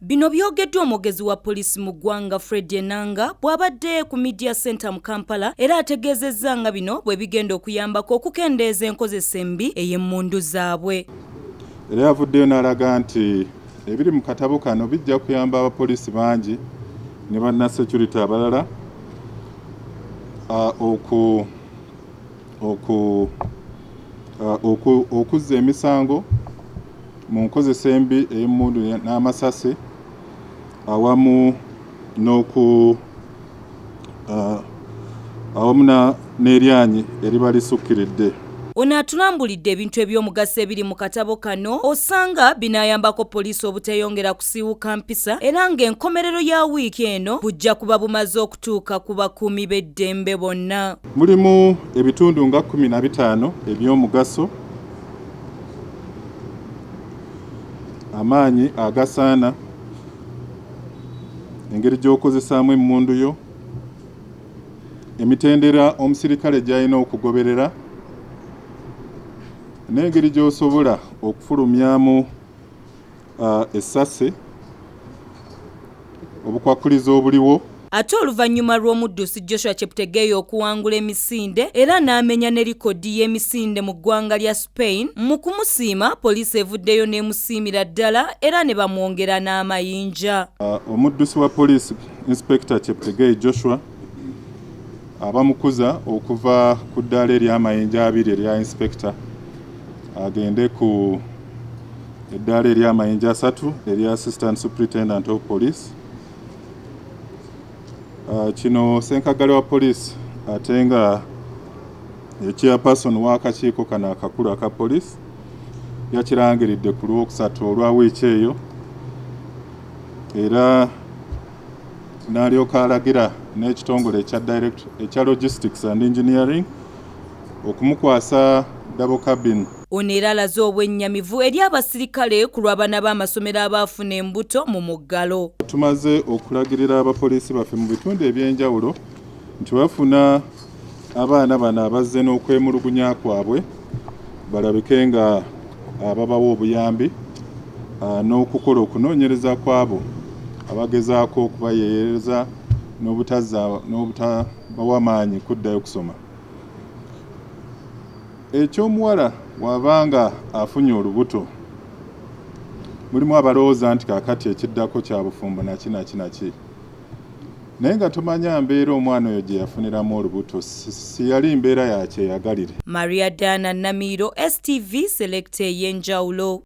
Bino byogeddwa omwogezi wa poliisi mu ggwanga Fred Enanga bw'abadde ku Media Center mu Kampala era ategeezezza nga bino bwe bigenda okuyambako okukendeeza enkozesa embi ey'emmundu zaabwe. Era yavuddeyo n'alaga nti ebiri mu katabo kano bijja kuyamba abapoliisi bangi ne bannasekurity abalala okuzza emisango mu nkozesa embi ey'emmundu n'amasasi awamu n'eryanyi eriba lisukkiridde. Ono atulambulidde ebintu eby'omugaso ebiri mu katabo kano osanga binaayambako poliisi obuteeyongera kusiiwuka mpisa era ng'enkomerero ya wiiki eno bujja kuba bumaze okutuuka ku bakuumi b'eddembe bonna. Mulimu ebitundu nga 15 eby'omugaso, amaanyi agasaana, engeri gy'okozesaamu emmundu yo, emitendera omusirikale gy'alina okugoberera, n'engeri gy'osobola okufulumyamu essasi, obukwakkulizo obuliwo. Ate oluvannyuma lw'omuddusi Joshua Cheptegei okuwangula emisinde era n'amenya ne likodi y'emisinde mu ggwanga lya Spain, mu kumusiima poliisi evuddeyo n'emusiimira ddala era ne bamwongera n'amayinja. Omuddusi wa poliisi Inspector Cheptegei Joshua abamukuza okuva ku ddaala ery'amayinja 2 erya Inspector agende ku eddaala ery'amayinja 3 erya Assistant Superintendent of Police. Kino ssenkagale wa poliisi ate nga chairperson w'akakiiko kano akakulu aka poliisi yakirangiridde ku Lwokusatu olwa wiiki eyo era n'alyoka alagira n'ekitongole ekya Logistics and Engineering okumukwasa double cabin. Ono era alaze obwennyamivu eri abasirikale ku lw'abaana b'amasomero abaafuna embuto mu muggalo. Tumaze okulagirira abapoliisi baffe mu bitundu eby'enjawulo nti bafuna abaana bano abazze n'okwemulugunya kwabwe balabike nga babawa obuyambi n'okukola okunoonyereza kwabo abagezaako okubayeeyereza n'obutabawa maanyi kuddayo kusoma. Ekyomuwala wabanga afunye olubuto mulimu abalowooza nti kaakati ekiddako kya bufumbo naki naye nga tomanya mbeera omwana oyo gye yafuniramu olubuto si yali mbeera ya kyeyagalire. Maria Dana Namiro, STV Select ey'enjawulo.